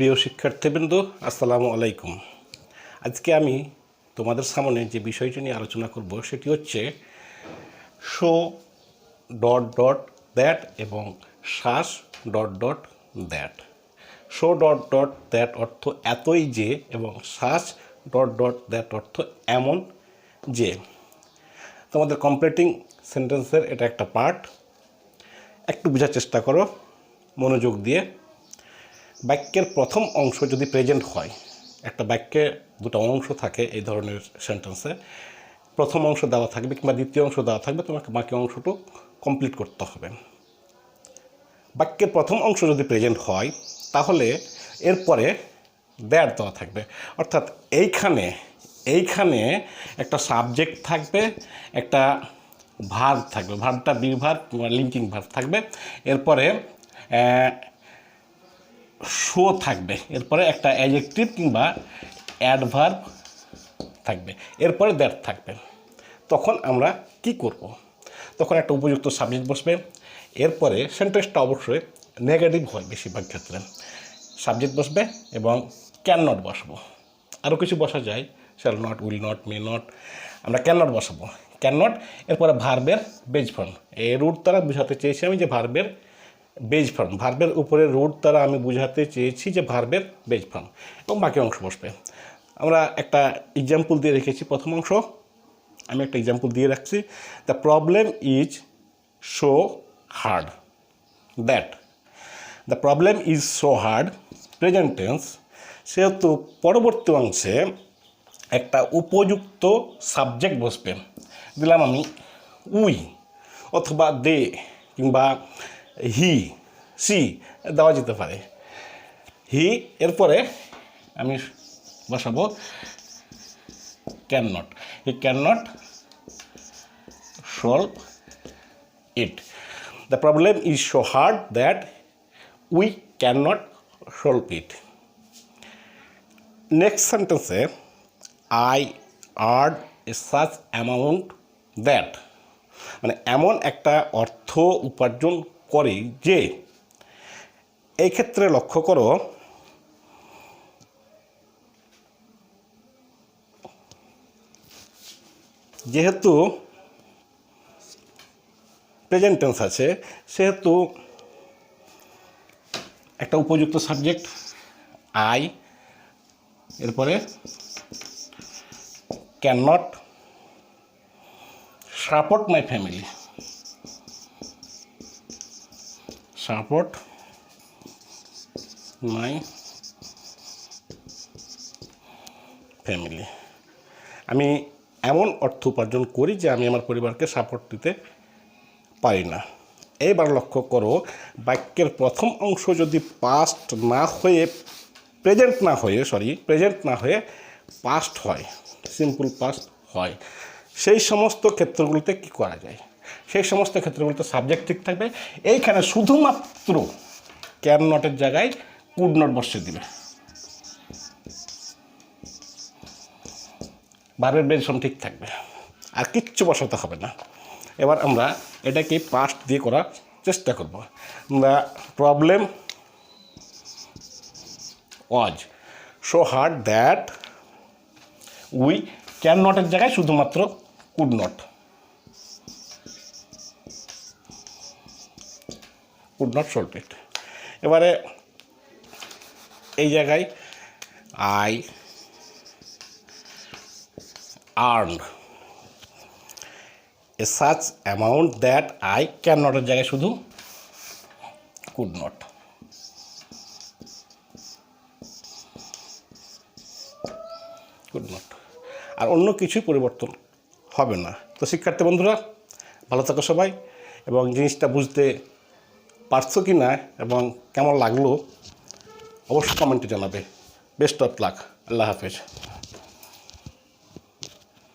প্রিয় শিক্ষার্থীবৃন্দ, আসসালামু আলাইকুম। আজকে আমি তোমাদের সামনে যে বিষয়টি নিয়ে আলোচনা করব সেটি হচ্ছে শো ডট ডট দ্যাট এবং শ্বাস dot dot that. Show dot dot that অর্থ এতই যে এবং শ্বাস ডট ডট দ্যাট অর্থ এমন যে। তোমাদের কমপ্লিটিং সেন্টেন্সের এটা একটা পার্ট, একটু বোঝার চেষ্টা করো মনোযোগ দিয়ে। বাক্যের প্রথম অংশ যদি প্রেজেন্ট হয়, একটা বাক্যে দুটো অংশ থাকে এই ধরনের সেন্টেন্সে, প্রথম অংশ দেওয়া থাকবে কিংবা দ্বিতীয় অংশ দেওয়া থাকবে, তোমাকে বাকি অংশটু কমপ্লিট করতে হবে। বাক্যের প্রথম অংশ যদি প্রেজেন্ট হয় তাহলে এরপরে দ্যাট দেওয়া থাকবে, অর্থাৎ এইখানে একটা সাবজেক্ট থাকবে, একটা ভার্ব থাকবে, ভার্বটা বি ভার্ব কিংবা লিঙ্কিং ভার্ব থাকবে, এরপরে শো থাকবে, এরপরে একটা অ্যাডজেক্টিভ কিংবা অ্যাডভার্ব থাকবে, এরপরে দ্যাট থাকবে। তখন আমরা কি করব? তখন একটা উপযুক্ত সাবজেক্ট বসবে, এরপরে সেন্টেন্সটা অবশ্যই নেগেটিভ হয় বেশিরভাগ ক্ষেত্রে। সাবজেক্ট বসবে এবং ক্যান নট বসাবো, আরও কিছু বসা যায়, shall not, will not, may not, আমরা ক্যান নট বসাবো, ক্যান নট। এরপরে ভার্বের বেজ ফর্ম, এই রুট দ্বারা বোঝাতে চেয়েছি আমি যে ভার্বের বেজ ফর্ম, ভার্বের উপরে রুট দ্বারা আমি বোঝাতে চেয়েছি যে ভার্বের বেজ ফর্ম, এবং বাকি অংশ বসবে। আমরা একটা এক্সাম্পল দিয়ে রেখেছি। প্রথম অংশ আমি একটা এক্সাম্পল দিয়ে রাখছি, the problem is so hard that. The problem is so hard present tense, সেহেতু পরবর্তী অংশে একটা উপযুক্ত সাবজেক্ট বসবে। দিলাম আমি উই অথবা দে কিংবা হি, সি দেওয়া যেতে পারে, হি। এরপরে আমি বসাবো can not, he can not solve it. The problem is so hard that we can not solve it. Next সেন্টেন্সে I earn a such amount that, মানে এমন একটা অর্থ উপার্জন করে যে। এই ক্ষেত্রে লক্ষ্য করো যেহেতু প্রেজেন্ট টেন্স আছে সেহেতু একটা উপযুক্ত সাবজেক্ট আই, এরপরে can not support my family, support my family. আমি এমন অর্থ উপার্জন করি যে আমি আমার পরিবারকে সাপোর্ট দিতে পারি না। এইবার লক্ষ্য করো, বাক্যের প্রথম অংশ যদি পাস্ট না হয়ে প্রেজেন্ট না হয়ে পাস্ট হয়, সিম্পল পাস্ট হয়, সেই সমস্ত ক্ষেত্রগুলোতে কি করা যায়? সেই সমস্ত ক্ষেত্রগুলোতে সাবজেক্ট ঠিক থাকবে। এইখানে শুধুমাত্র ক্যান নটের জায়গায় কুড নট বসিয়ে দিবে, ভার্বের বেজ ফর্ম ঠিক থাকবে, আর কিচ্ছু বসাতে হবে না। এবার আমরা এটাকে পাস্ট দিয়ে করার চেষ্টা করব। The problem was so hard that we can নটের জায়গায় শুধুমাত্র কুড নট সলভ ইট। এবারে এই জায়গায় I earned a such amount that I can নটের জায়গায় শুধু কুড নট। আর অন্য কিছুই পরিবর্তন হবে না। তো শিক্ষার্থী বন্ধুরা, ভালো থাকো সবাই, এবং জিনিসটা বুঝতে পারছো কি না এবং কেমন লাগলো অবশ্যই কমেন্টে জানাবে। Best of luck. আল্লাহ হাফেজ।